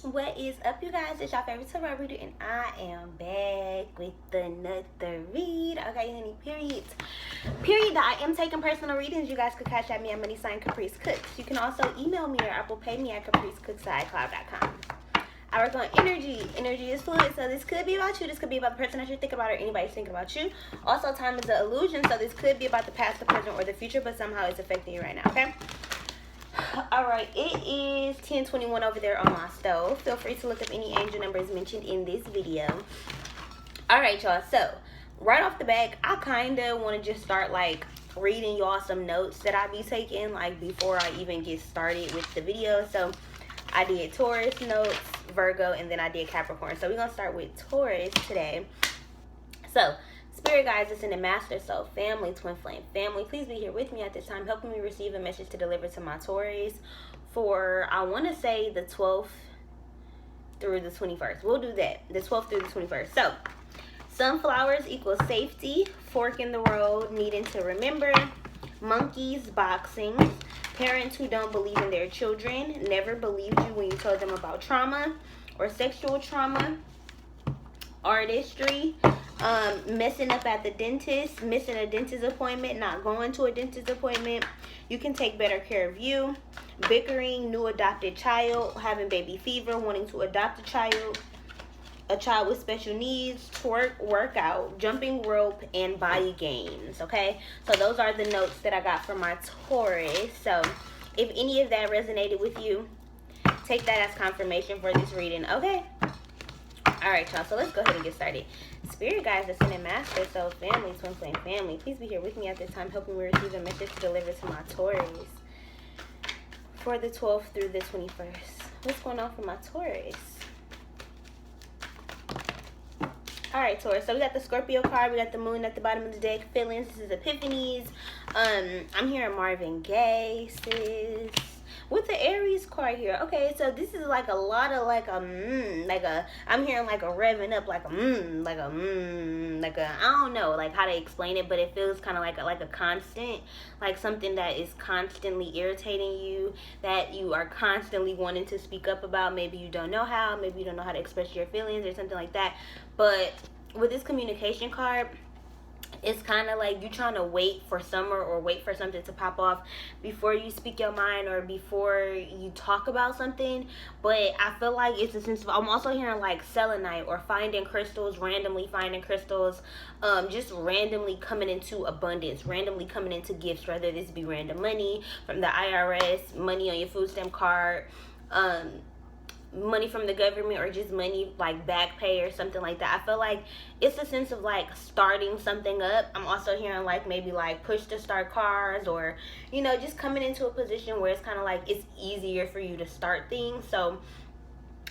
What is up, you guys? It's your favorite tarot reader, and I am back with another read. Okay, honey, period. I am taking personal readings. You guys could catch at me at Money Sign Caprice Cooks. You can also email me or Apple Pay me at capricecooks@icloud.com. I work on energy. Energy is fluid, so this could be about you. This could be about the person that you're thinking about, or anybody's thinking about you. Also, time is an illusion, so this could be about the past, the present, or the future, but somehow it's affecting you right now, okay? Alright, it is 10:21 over there on my stove. Feel free to look up any angel numbers mentioned in this video. Alright, y'all, so right off the bat, I kind of want to just start like reading y'all some notes that I be taking like before I even get started with the video. So I did Taurus notes, Virgo, and then I did Capricorn. So we're going to start with Taurus today. So Spirit guides, us in the Master Soul family, twin flame family, please be here with me at this time, helping me receive a message to deliver to my Taurus for, I want to say, the 12th through the 21st. We'll do that, the 12th through the 21st. So, sunflowers equals safety, fork in the road, needing to remember, monkeys, boxing, parents who don't believe in their children, never believed you when you told them about trauma or sexual trauma, artistry, messing up at the dentist, missing a dentist appointment, not going to a dentist appointment. You can take better care of you. Bickering, new adopted child, having baby fever, wanting to adopt a child with special needs, twerk, workout, jumping rope, and body gains. Okay, so those are the notes that I got from my Taurus. So if any of that resonated with you, take that as confirmation for this reading. Okay. Alright, y'all, so let's go ahead and get started. Spirit guides, Ascended Master, Soul family, twin flame family, please be here with me at this time, helping me receive a message to deliver to my Taurus for the 12th through the 21st. What's going on for my Taurus? Alright, Taurus, so we got the Scorpio card, we got the moon at the bottom of the deck, feelings, this is epiphanies. I'm hearing Marvin Gaye, sis. With the Aries card here, okay, so this is like a lot of I'm hearing like a revving up, I don't know like how to explain it, but it feels kind of like a constant, like something that is constantly irritating you, that you are constantly wanting to speak up about. Maybe you don't know how, maybe you don't know how to express your feelings or something like that. But with this communication card, it's kind of like you trying to wait for summer or wait for something to pop off before you speak your mind or before you talk about something. But I feel like it's a sense of, I'm also hearing like selenite or finding crystals, randomly finding crystals, just randomly coming into abundance, randomly coming into gifts, whether this be random money from the IRS, money on your food stamp card, money from the government, or just money like back pay or something like that. I feel like it's a sense of like starting something up. I'm also hearing like maybe like push to start cars, or you know, just coming into a position where it's kind of like it's easier for you to start things. So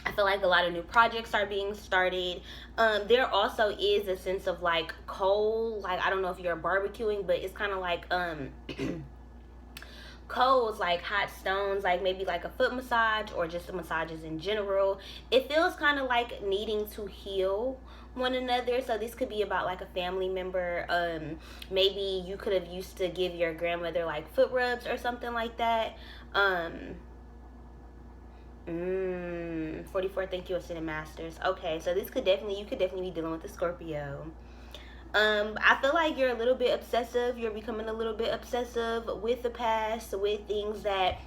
I feel like a lot of new projects are being started. There also is a sense of like coal, like I don't know if you're barbecuing, but it's kind of like coals, like hot stones, like maybe like a foot massage or just the massages in general. It feels kind of like needing to heal one another. So this could be about like a family member. Maybe you could have used to give your grandmother like foot rubs or something like that. 44, thank you, Ascended Masters. Okay, so this could definitely, you could definitely be dealing with the Scorpio. I feel like you're a little bit obsessive. You're becoming a little bit obsessive with the past, with things that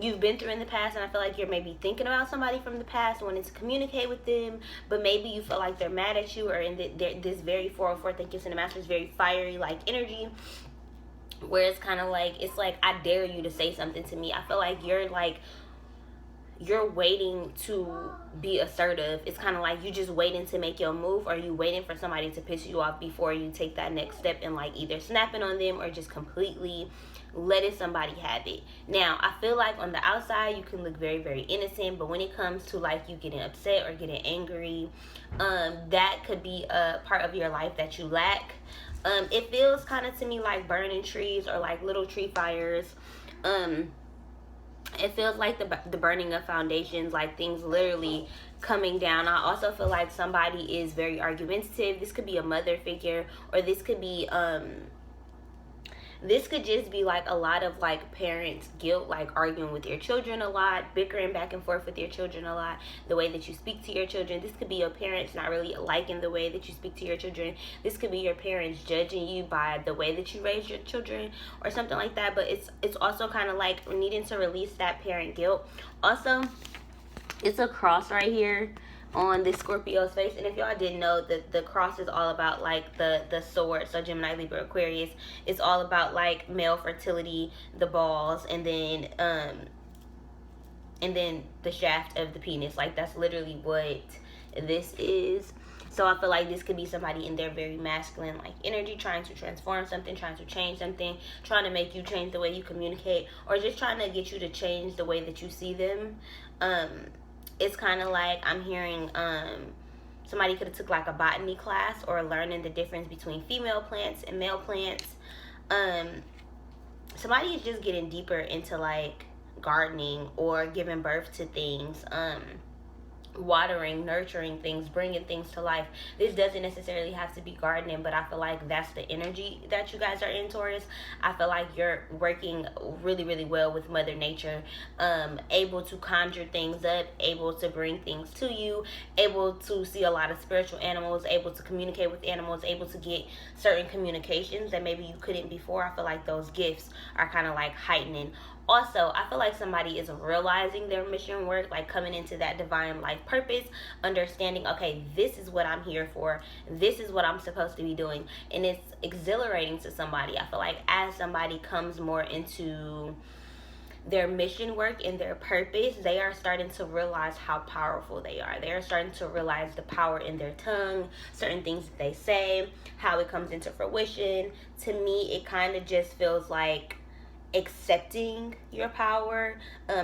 you've been through in the past. And I feel like you're maybe thinking about somebody from the past, wanting to communicate with them, but maybe you feel like they're mad at you, or in this very 404, thank you, Ascended Masters, very fiery like energy, where it's kind of like, it's like, I dare you to say something to me. I feel like you're waiting to be assertive. It's kind of like you just waiting to make your move, or you waiting for somebody to piss you off before you take that next step and like either snapping on them or just completely letting somebody have it. Now, I feel like on the outside you can look very, very innocent, but when it comes to like you getting upset or getting angry, that could be a part of your life that you lack. It feels kind of to me like burning trees or like little tree fires. It feels like the burning of foundations, like things literally coming down. I also feel like somebody is very argumentative. This could be a mother figure, or this could be this could just be like a lot of like parents guilt, like arguing with your children a lot, bickering back and forth with your children a lot, the way that you speak to your children. This could be your parents not really liking the way that you speak to your children. This could be your parents judging you by the way that you raise your children or something like that. But it's also kind of like needing to release that parent guilt. Also, it's a cross right here on this Scorpio's face. And if y'all didn't know, that the cross is all about like the sword. So Gemini, Libra, Aquarius, it's all about like male fertility, the balls, and then the shaft of the penis. Like, that's literally what this is. So I feel like this could be somebody in their very masculine like energy, trying to transform something, trying to change something, trying to make you change the way you communicate, or just trying to get you to change the way that you see them. It's kind of like I'm hearing somebody could have took like a botany class, or learning the difference between female plants and male plants. Somebody is just getting deeper into like gardening or giving birth to things, watering, nurturing things, bringing things to life. This doesn't necessarily have to be gardening, but I feel like that's the energy that you guys are in, Taurus. I feel like you're working really, really well with Mother Nature, able to conjure things up, able to bring things to you, able to see a lot of spiritual animals, able to communicate with animals, able to get certain communications that maybe you couldn't before. I feel like those gifts are kind of like heightening. Also, I feel like somebody is realizing their mission work, like coming into that divine life purpose, understanding, okay, this is what I'm here for. This is what I'm supposed to be doing. And it's exhilarating to somebody. I feel like as somebody comes more into their mission work and their purpose, they are starting to realize how powerful they are. They are starting to realize the power in their tongue, certain things that they say, how it comes into fruition. To me, it kind of just feels like accepting your power,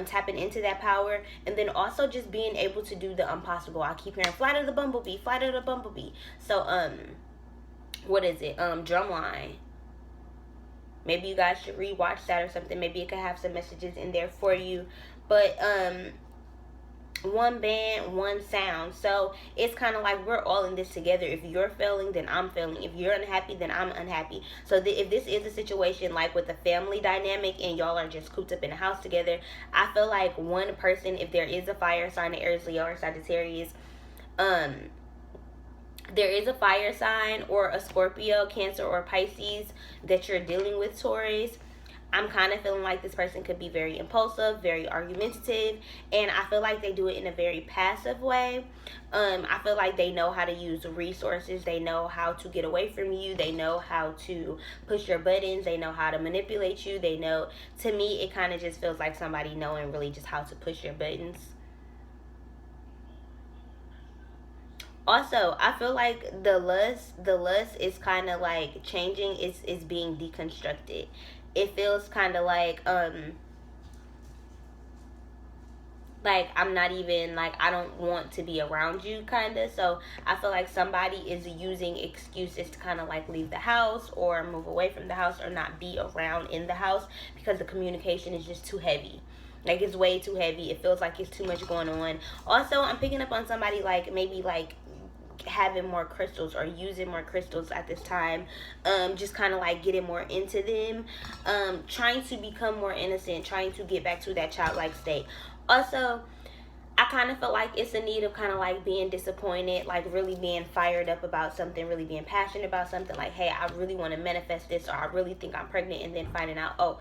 tapping into that power, and then also just being able to do the impossible. I keep hearing fly to the bumblebee, fly to the bumblebee. So what is it, drumline? Maybe you guys should rewatch that or something. Maybe it could have some messages in there for you. But one band, one sound. So it's kind of like we're all in this together. If you're failing, then I'm failing. If you're unhappy, then I'm unhappy. So if this is a situation like with a family dynamic and y'all are just cooped up in a house together, I feel like one person, if there is a fire sign, Aries, Leo, or Sagittarius, there is a fire sign or a Scorpio, Cancer, or Pisces that you're dealing with, Taurus. I'm kind of feeling like this person could be very impulsive, very argumentative, and I feel like they do it in a very passive way. I feel like they know how to use resources. They know how to get away from you. They know how to push your buttons. They know how to manipulate you. They know, to me, it kind of just feels like somebody knowing really just how to push your buttons. Also, I feel like the lust is kind of like changing. It's being deconstructed. It feels kind of like I'm not even, like, I don't want to be around you, kind of. So I feel like somebody is using excuses to kind of like leave the house or move away from the house or not be around in the house because the communication is just too heavy. Like, it's way too heavy. It feels like it's too much going on. Also, I'm picking up on somebody like maybe like having more crystals or using more crystals at this time, just kind of like getting more into them, trying to become more innocent, trying to get back to that childlike state. Also, I kind of feel like it's a need of kind of like being disappointed, like really being fired up about something, really being passionate about something, like, hey, I really want to manifest this, or I really think I'm pregnant, and then finding out, oh,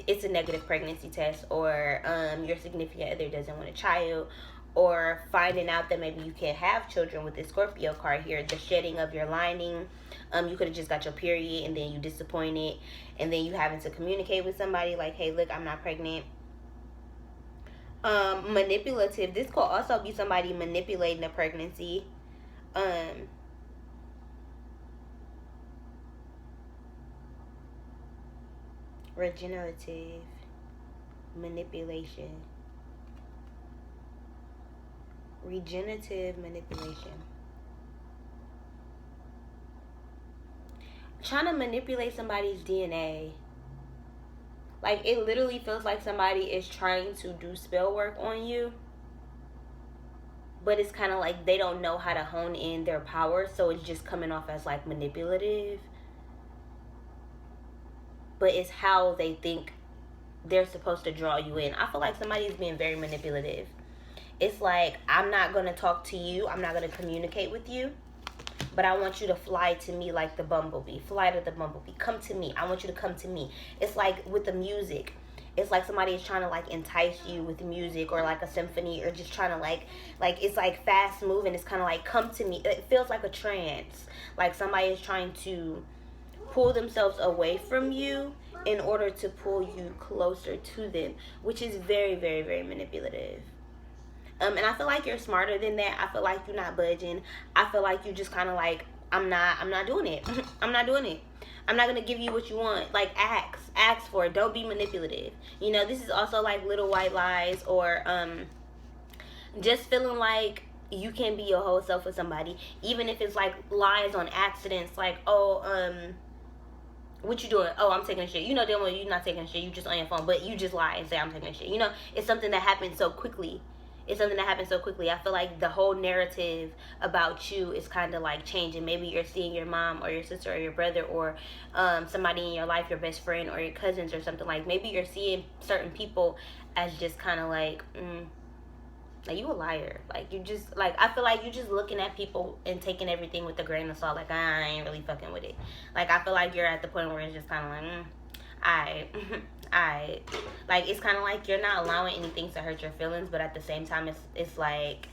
it's a negative pregnancy test, or your significant other doesn't want a child, or finding out that maybe you can't have children with this Scorpio card here, the shedding of your lining. You could have just got your period and then you disappointed, and then you having to communicate with somebody like, hey, look, I'm not pregnant. Manipulative. This could also be somebody manipulating a pregnancy. Regenerative manipulation. Regenerative manipulation. Trying to manipulate somebody's DNA. Like, it literally feels like somebody is trying to do spell work on you, but it's kind of like they don't know how to hone in their power, so it's just coming off as like manipulative. but it's how they think they're supposed to draw you in. I feel like somebody's being very manipulative. It's like, I'm not going to talk to you. I'm not going to communicate with you. But I want you to fly to me like the bumblebee. Fly to the bumblebee. Come to me. I want you to come to me. It's like with the music. It's like somebody is trying to like entice you with music, or like a symphony, or just trying to like it's like fast moving. It's kind of like, come to me. It feels like a trance. Like somebody is trying to pull themselves away from you in order to pull you closer to them, which is very, very, very manipulative. And I feel like you're smarter than that. I feel like you're not budging. I feel like you just kind of like, I'm not doing it. I'm not doing it. I'm not going to give you what you want. Like, ask for it. Don't be manipulative. You know, this is also like little white lies, or just feeling like you can be your whole self with somebody, even if it's like lies on accidents, like, oh, what you doing? Oh, I'm taking a shit. You know damn well you're not taking a shit. You just on your phone, but you just lie and say I'm taking a shit. You know, it's something that happened so quickly. I feel like the whole narrative about you is kind of like changing. Maybe you're seeing your mom or your sister or your brother, or somebody in your life, your best friend or your cousins or something. Like, maybe you're seeing certain people as just kind of like, like, you a liar. Like, you just, like, I feel like you just looking at people and taking everything with a grain of salt. Like, I ain't really fucking with it. Like, I feel like you're at the point where it's just kind of like, I like, it's kind of like you're not allowing anything to hurt your feelings, but at the same time, it's like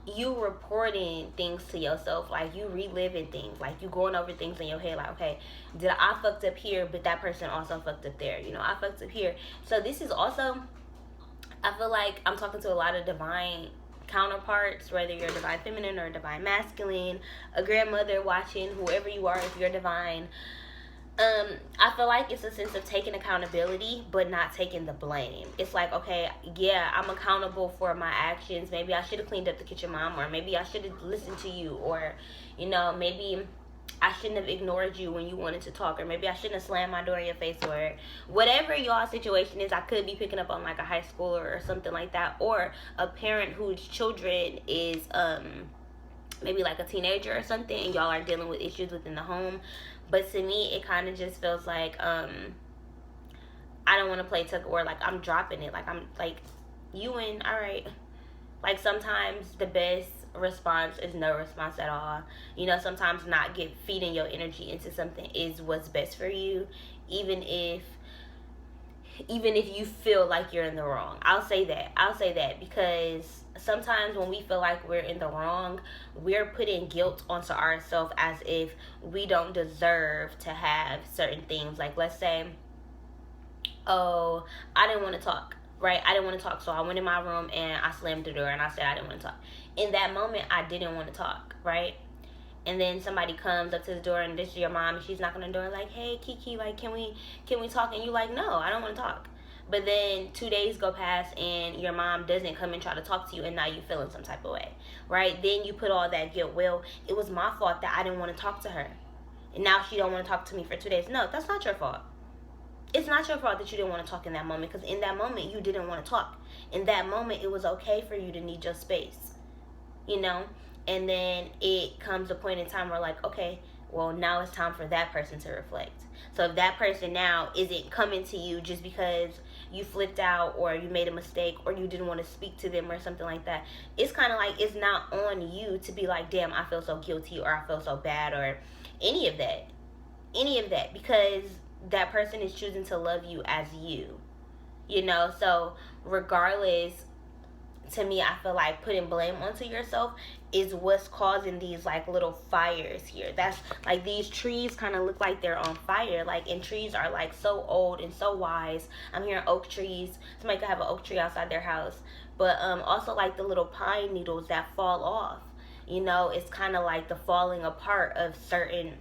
you reporting things to yourself, like you reliving things, like you going over things in your head, like, okay, I fucked up here, but that person also fucked up there, you know, I fucked up here. So this is also, I feel like I'm talking to a lot of divine counterparts, whether you're divine feminine or divine masculine, a grandmother watching, whoever you are, if you're divine. I feel like it's a sense of taking accountability, but not taking the blame. It's like, okay, yeah, I'm accountable for my actions. Maybe I should have cleaned up the kitchen, mom, or maybe I should have listened to you, or, you know, maybe I shouldn't have ignored you when you wanted to talk, or maybe I shouldn't have slammed my door in your face, or whatever y'all situation is. I could be picking up on like a high schooler or something like that, or a parent whose children is maybe like a teenager or something, and y'all are dealing with issues within the home. But to me, it kind of just feels like I don't want to play tug of war. Like, I'm dropping it. Like, I'm like, you win, all right. Like, sometimes the best response is no response at all. You know, sometimes not feeding your energy into something is what's best for you, even if you feel like you're in the wrong. I'll say that because sometimes when we feel like we're in the wrong, we're putting guilt onto ourselves as if we don't deserve to have certain things. Like, let's say, oh, I didn't want to talk, right? I didn't want to talk, so I went in my room and I slammed the door and I said I didn't want to talk. In that moment, I didn't want to talk, right? And then somebody comes up to the door, and this is your mom, and she's knocking on the door like, hey, Kiki, like, can we talk? And you like, no, I don't want to talk. But then 2 days go past, and your mom doesn't come and try to talk to you, and now you feeling some type of way, right? Then you put all that guilt. Well, it was my fault that I didn't want to talk to her, and now she don't want to talk to me for 2 days. No, that's not your fault. It's not your fault that you didn't want to talk in that moment, because in that moment, you didn't want to talk. In that moment, it was okay for you to need your space, you know? And then it comes a point in time where, like, okay, well, now it's time for that person to reflect. So if that person now isn't coming to you just because you flipped out, or you made a mistake, or you didn't want to speak to them or something like that, it's kind of like, it's not on you to be like, damn, I feel so guilty, or I feel so bad, or any of that, because that person is choosing to love you as you know? So regardless, to me, I feel like putting blame onto yourself is what's causing these like little fires here. That's like, these trees kind of look like they're on fire. Like, and trees are like so old and so wise. I'm hearing oak trees. Somebody could have an oak tree outside their house. But also like the little pine needles that fall off. You know, it's kind of like the falling apart of certain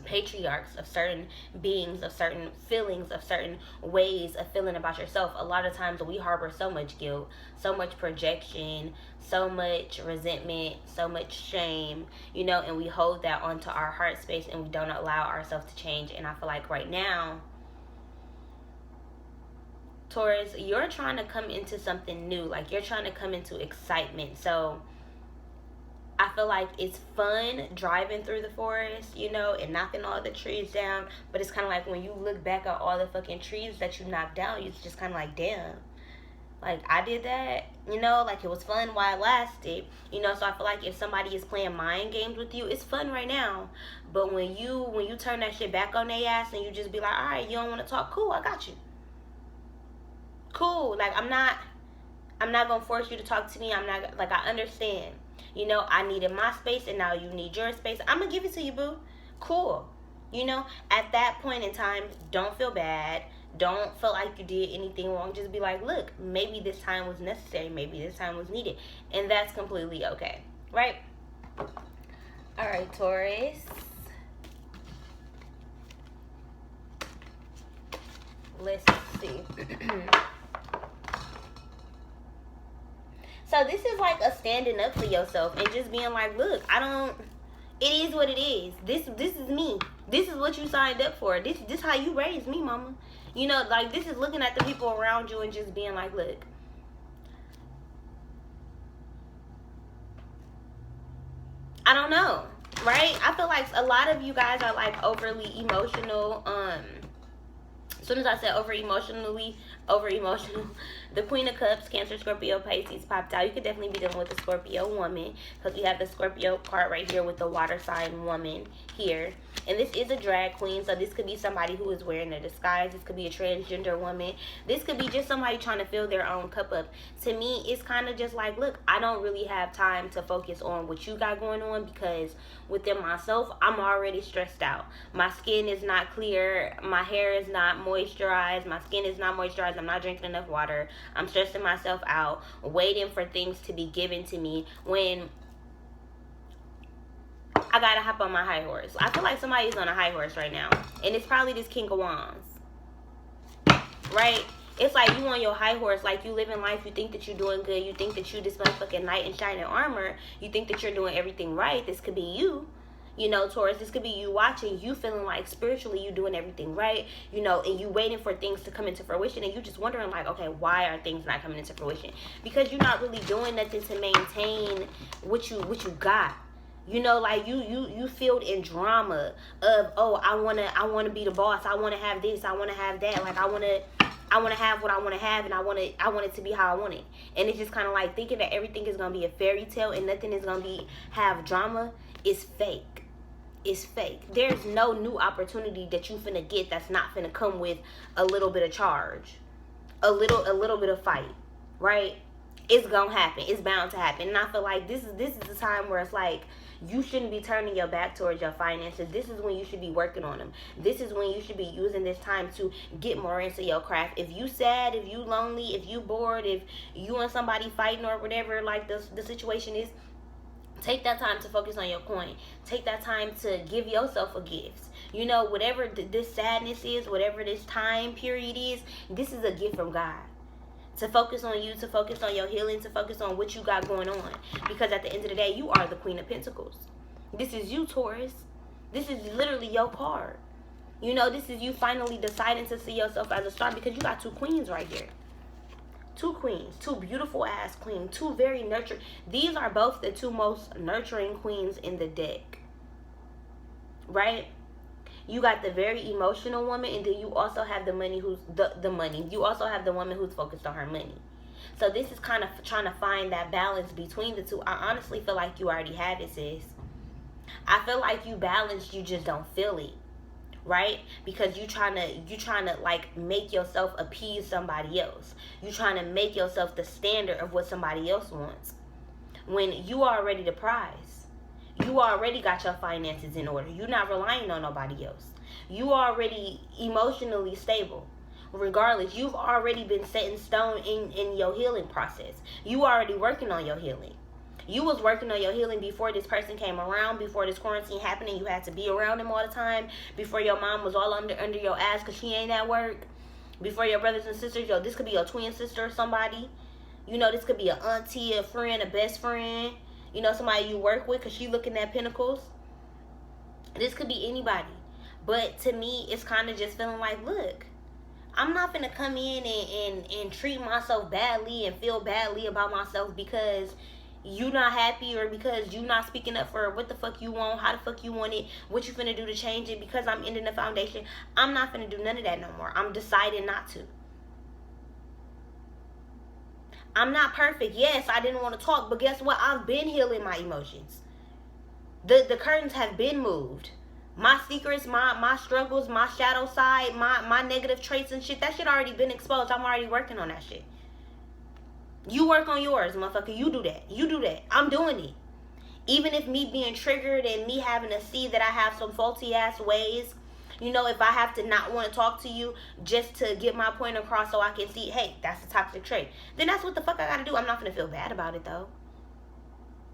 patriarchs, of certain beings, of certain feelings, of certain ways of feeling about yourself. A lot of times we harbor so much guilt, so much projection, so much resentment, so much shame, you know, and we hold that onto our heart space, and we don't allow ourselves to change. And I feel like right now, Taurus, you're trying to come into something new. Like, you're trying to come into excitement. So I feel like it's fun driving through the forest, you know, and knocking all the trees down. But it's kind of like when you look back at all the fucking trees that you knocked down, it's just kind of like, damn. Like, I did that, you know, like it was fun while it lasted, you know. So I feel like if somebody is playing mind games with you, it's fun right now. But when you turn that shit back on their ass and you just be like, all right, you don't want to talk, cool, I got you. Cool. Like, I'm not gonna force you to talk to me. I'm not, like, I understand. You know, I needed my space and now you need your space. I'm gonna give it to you, boo. Cool. You know, at that point in time, don't feel bad. Don't feel like you did anything wrong. Just be like, look, maybe this time was necessary. Maybe this time was needed. And that's completely okay. Right? All right, Taurus. Let's see. So this is like a standing up for yourself and just being like, look, it is what it is. This is me. This is what you signed up for. This how you raised me, mama. You know, like, this is looking at the people around you and just being like, look, I don't know, right? I feel like a lot of you guys are like overly emotional. As soon as I said over emotional, the Queen of Cups, Cancer, Scorpio, Pisces popped out. You could definitely be dealing with a Scorpio woman, because we have the Scorpio card right here with the water sign woman here. And this is a drag queen, so this could be somebody who is wearing a disguise. This could be a transgender woman. This could be just somebody trying to fill their own cup up. To me, it's kind of just like, look, I don't really have time to focus on what you got going on, because within myself, I'm already stressed out. My skin is not clear. My hair is not moisturized. My skin is not moisturized. I'm not drinking enough water. I'm stressing myself out, waiting for things to be given to me when I gotta hop on my high horse. I feel like somebody's on a high horse right now, and it's probably this King of Wands, right? It's like you on your high horse, like you living life. You think that you're doing good. You think that you this motherfucking knight in shining armor. You think that you're doing everything right. This could be you. You know, Taurus, this could be you watching, you feeling like spiritually you doing everything right, you know, and you waiting for things to come into fruition, and you just wondering like, okay, why are things not coming into fruition? Because you're not really doing nothing to maintain what you got. You know, like you filled in drama of, oh, I wanna be the boss, I wanna have this, I wanna have that, like I wanna have what I wanna have, and I want it to be how I want it. And it's just kind of like thinking that everything is gonna be a fairy tale and nothing is gonna have drama is fake. It's fake. There's no new opportunity that you finna get that's not finna come with a little bit of charge, a little bit of fight, right? It's gonna happen. It's bound to happen. And I feel like this is the time where it's like you shouldn't be turning your back towards your finances. This is when you should be working on them. This is when you should be using this time to get more into your craft. If you sad, if you lonely, if you bored, if you and somebody fighting or whatever, like the situation is, take that time to focus on your coin. Take that time to give yourself a gift. You know, whatever this sadness is, whatever this time period is, this is a gift from God. To focus on you, to focus on your healing, to focus on what you got going on. Because at the end of the day, you are the Queen of Pentacles. This is you, Taurus. This is literally your card. You know, this is you finally deciding to see yourself as a star, because you got two queens right here. Two queens, two beautiful ass queens, two very nurturing. These are both the two most nurturing queens in the deck, right? You got the very emotional woman, and then you also have the money who's the money. You also have the woman who's focused on her money. So this is kind of trying to find that balance between the two. I honestly feel like you already have it, sis. I feel like you balanced, you just don't feel it. Right? Because you trying to like make yourself appease somebody else. You trying to make yourself the standard of what somebody else wants, when you are already the prize. You already got your finances in order. You're not relying on nobody else. You already emotionally stable. Regardless, you've already been set in stone in your healing process. You already working on your healing. You was working on your healing before this person came around, before this quarantine happened and you had to be around them all the time, before your mom was all under your ass because she ain't at work, before your brothers and sisters. Yo, this could be your twin sister or somebody. You know, this could be an auntie, a friend, a best friend. You know, somebody you work with because she looking at pentacles. This could be anybody. But to me, it's kind of just feeling like, look, I'm not going to come in and treat myself badly and feel badly about myself because you not happy, or because you not speaking up for what the fuck you want, how the fuck you want it, what you finna do to change it, because I'm ending the foundation. I'm not finna do none of that no more. I'm deciding not to. I'm not perfect. Yes, I didn't want to talk, but guess what? I've been healing my emotions. The curtains have been moved. My secrets, my struggles, my shadow side, my negative traits and shit, that shit already been exposed. I'm already working on that shit. You work on yours, motherfucker. You do that. You do that. I'm doing it. Even if me being triggered and me having to see that I have some faulty ass ways, you know, if I have to not want to talk to you just to get my point across so I can see, hey, that's a toxic trait, then that's what the fuck I gotta do. I'm not gonna feel bad about it though.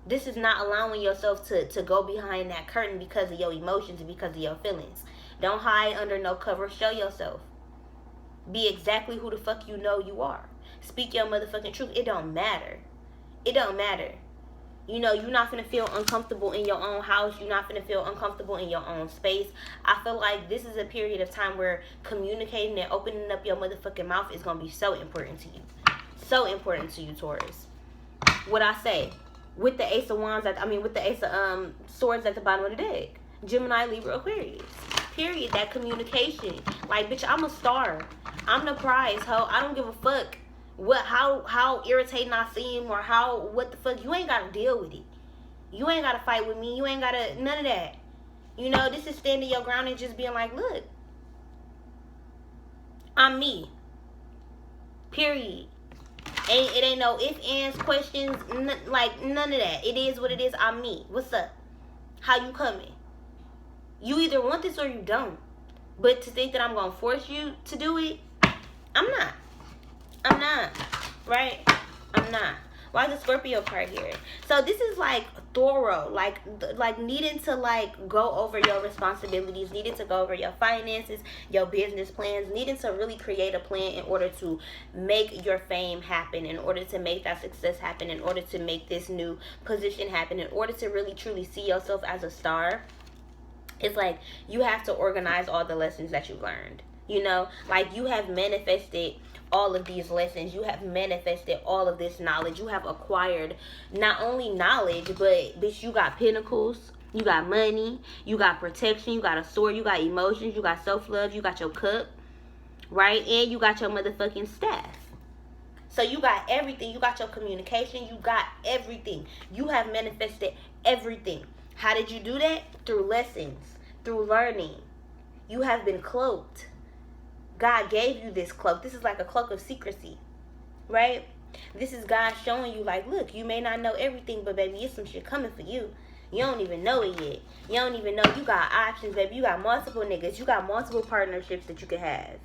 This is not allowing yourself to go behind that curtain because of your emotions and because of your feelings. Don't hide under no cover. Show yourself. Be exactly who the fuck you know you are. Speak your motherfucking truth. It don't matter. It don't matter. You know, you're not going to feel uncomfortable in your own house. You're not going to feel uncomfortable in your own space. I feel like this is a period of time where communicating and opening up your motherfucking mouth is going to be so important to you. So important to you, Taurus. What I say, with the Ace of Wands, with the Ace of Swords at the bottom of the deck. Gemini, Libra, Aquarius. Period. That communication. Like, bitch, I'm a star. I'm the prize, ho. I don't give a fuck how irritating I seem or what the fuck. You ain't gotta deal with it. You ain't gotta fight with me. You ain't gotta, none of that. You know, this is standing your ground and just being like, look, I'm me. Period. It ain't no ifs, ands, questions, none of that. It is what it is. I'm me. What's up? How you coming? You either want this or you don't. But to think that I'm gonna force you to do it, I'm not. Right? I'm not. Why is the Scorpio card here? So this is like thorough, like needing to like go over your responsibilities, needing to go over your finances, your business plans, needing to really create a plan in order to make your fame happen, in order to make that success happen, in order to make this new position happen, in order to really truly see yourself as a star. It's like you have to organize all the lessons that you learned. You know, like you have manifested all of these lessons. You have manifested all of this knowledge. You have acquired not only knowledge, but bitch, you got pentacles, you got money, you got protection, you got a sword, you got emotions, you got self-love, you got your cup, right? And you got your motherfucking staff. So you got everything. You got your communication. You got everything. You have manifested everything. How did you do that? Through lessons, through learning. You have been cloaked. God gave you this cloak. This is like a cloak of secrecy, right? This is God showing you like, look, you may not know everything, but baby, it's some shit coming for you. You don't even know it yet. You don't even know you got options, baby. You got multiple niggas. You got multiple partnerships that you could have.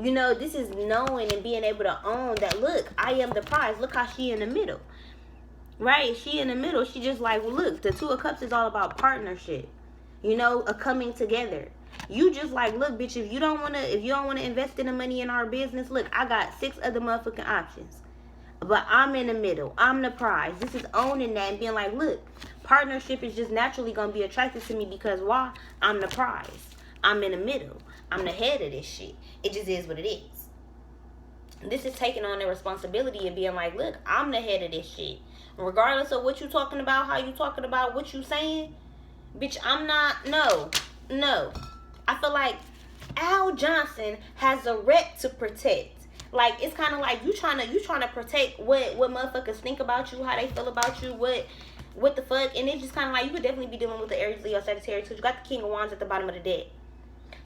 You know, this is knowing and being able to own that, look, I am the prize. Look how she in the middle, right? She in the middle. She just like, well, look, the Two of Cups is all about partnership. You know, a coming together. You just like, look, bitch, if you don't wanna invest in the money in our business, look, I got 6 other motherfucking options. But I'm in the middle. I'm the prize. This is owning that and being like, look, partnership is just naturally gonna be attracted to me because why? I'm the prize. I'm in the middle. I'm the head of this shit. It just is what it is. This is taking on the responsibility and being like, look, I'm the head of this shit. Regardless of what you talking about, how you talking about, what you saying, bitch, I'm not, no. I feel like Al Johnson has a rep to protect. Like, it's kind of like you trying to protect what motherfuckers think about you, how they feel about you, what the fuck. And it's just kind of like you could definitely be dealing with the Aries, Leo, Sagittarius, because you got the King of Wands at the bottom of the deck.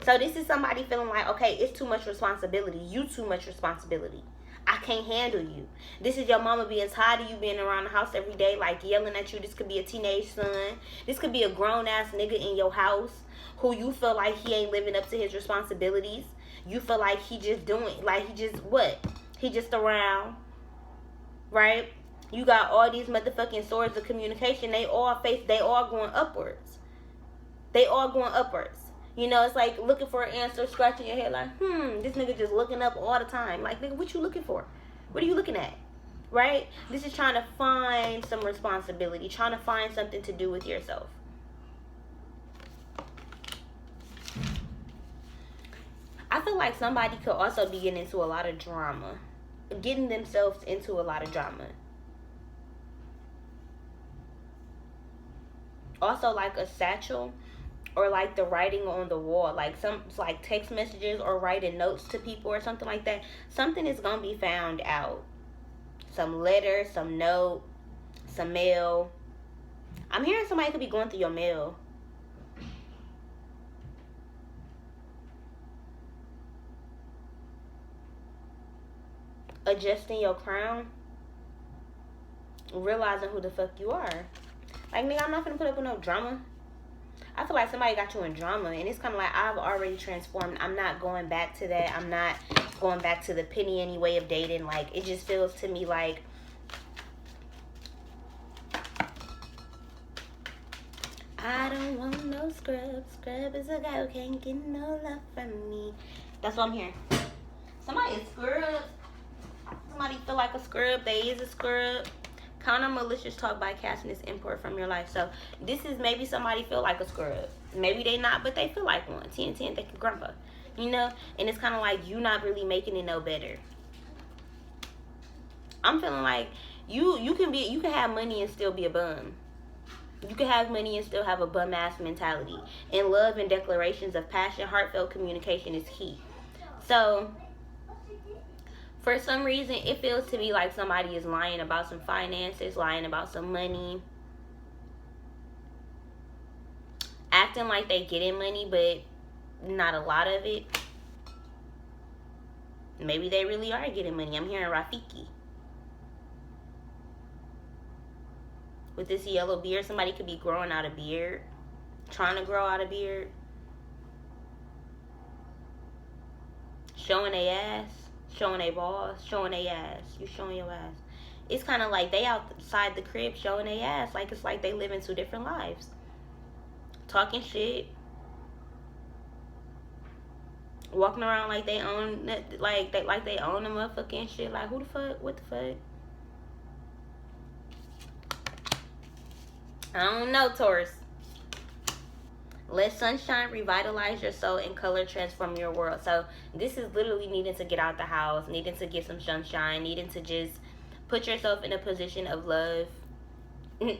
So this is somebody feeling like, okay, it's too much responsibility. You too much responsibility. I can't handle you. This is your mama being tired of you being around the house every day, like yelling at you. This could be a teenage son. This could be a grown-ass nigga in your house who you feel like he ain't living up to his responsibilities. You feel like he just doing, like he just what? He just around, right? You got all these motherfucking swords of communication. They all going upwards. They all going upwards. You know, it's like looking for an answer, scratching your head like, this nigga just looking up all the time. Like, nigga, what you looking for? What are you looking at? Right? This is trying to find some responsibility, trying to find something to do with yourself. I feel like somebody could also be getting into a lot of drama. Getting themselves into a lot of drama. Also like a satchel, or like the writing on the wall, like some like text messages or writing notes to people or something like that. Something is gonna be found out. Some letter, some note, some mail. I'm hearing somebody could be going through your mail. Adjusting your crown. Realizing who the fuck you are. Like, nigga, I'm not gonna put up with no drama. I feel like somebody got you in drama, and it's kind of like, I've already transformed. I'm not going back to that. I'm not going back to the penny any way of dating. Like, it just feels to me like I don't want no scrub. Scrub is a guy who can't get no love from me. That's what I'm hearing. Somebody is scrub. Somebody feel like a scrub. They is a scrub. Counter malicious talk by casting this import from your life. So this is maybe somebody feel like a scrub. Maybe they not, but they feel like one. 10 they can grandpa. You know? And it's kind of like you not really making it no better. I'm feeling like you can have money and still be a bum. You can have money and still have a bum ass mentality. And love and declarations of passion, heartfelt communication is key. So for some reason, it feels to me like somebody is lying about some finances, lying about some money, acting like they getting money, but not a lot of it. Maybe they really are getting money. I'm hearing Rafiki. With this yellow beard, somebody could be growing out a beard, trying to grow out a beard, showing their ass. Showing their balls, showing their ass. You showing your ass. It's kind of like they outside the crib showing their ass. Like it's like they living two different lives. Talking shit. Walking around like they own, like they own the motherfucking shit. Like who the fuck? What the fuck? I don't know, Taurus. Let sunshine revitalize your soul and color transform your world. So this is literally needing to get out the house, needing to get some sunshine, needing to just put yourself in a position of love and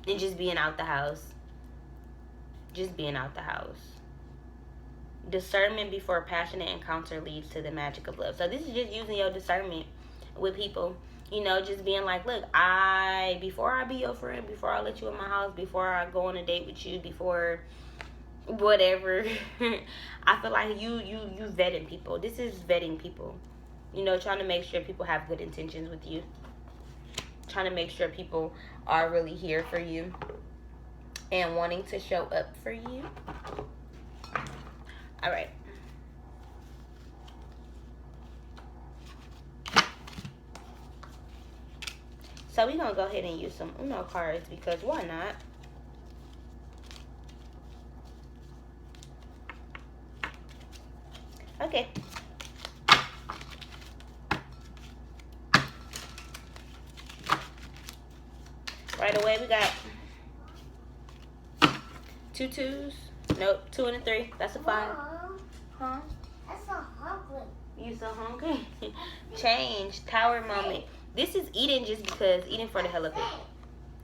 just being out the house. Just being out the house. Discernment before passionate encounter leads to the magic of love. So this is just using your discernment with people. You know, just being like, look, before I be your friend, before I let you in my house, before I go on a date with you, before whatever, I feel like you vetting people. This is vetting people. You know, trying to make sure people have good intentions with you. Trying to make sure people are really here for you and wanting to show up for you. All right. So we're going to go ahead and use some Uno cards because why not? Okay. Right away we got 2 2s. Nope, 2 and a 3. That's a 5. Mom, Huh? I'm so hungry. You so hungry? Change. Tower moment. This is eating just because. Eating for the hell of it.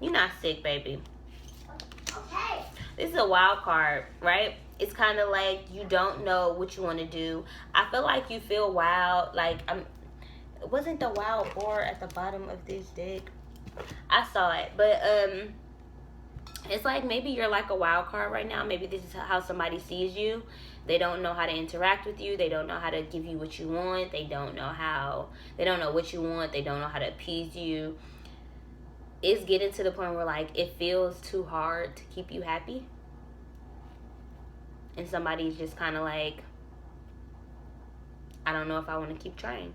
You're not sick, baby. Okay. This is a wild card, right? It's kind of like you don't know what you want to do. I feel like you feel wild. Like, wasn't the wild boar at the bottom of this deck? I saw it. But, it's like maybe you're like a wild card right now. Maybe this is how somebody sees you. They don't know how to interact with you. They don't know how to give you what you want. They don't know what you want. They don't know how to appease you. It's getting to the point where like it feels too hard to keep you happy. And somebody's just kind of like, I don't know if I want to keep trying.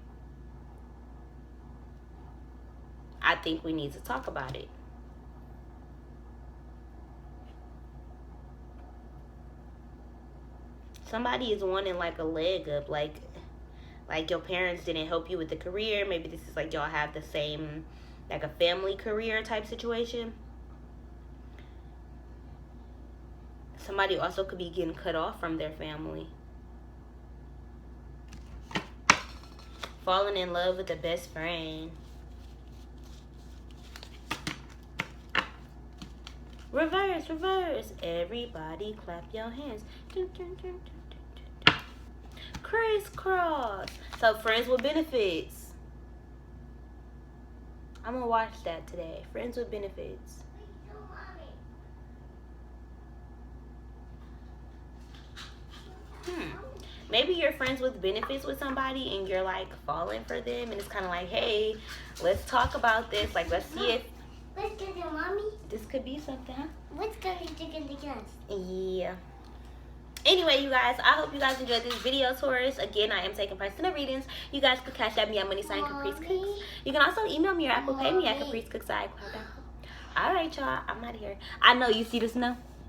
I think we need to talk about it. Somebody is wanting like a leg up, like your parents didn't help you with the career. Maybe this is like y'all have the same, like a family career type situation. Somebody also could be getting cut off from their family. Falling in love with a best friend. Reverse, reverse. Everybody clap your hands. Dun, dun, dun, dun, dun, dun. Crisscross. So friends with benefits. I'm gonna watch that today. Friends with benefits. Maybe you're friends with benefits with somebody and you're like falling for them, and it's kind of like, hey, let's talk about this. Like, let's see if What's good, mommy? this could be something, huh? What's good, chicken? Yeah. Anyway, you guys, I hope you guys enjoyed this video, Taurus. Again, I am taking personal readings. You guys could cash at me at money sign Caprice Cooks. You can also email me or Apple Pay me at capricecooks@icloud.com. All right, y'all. I'm out of here. I know you see the snow.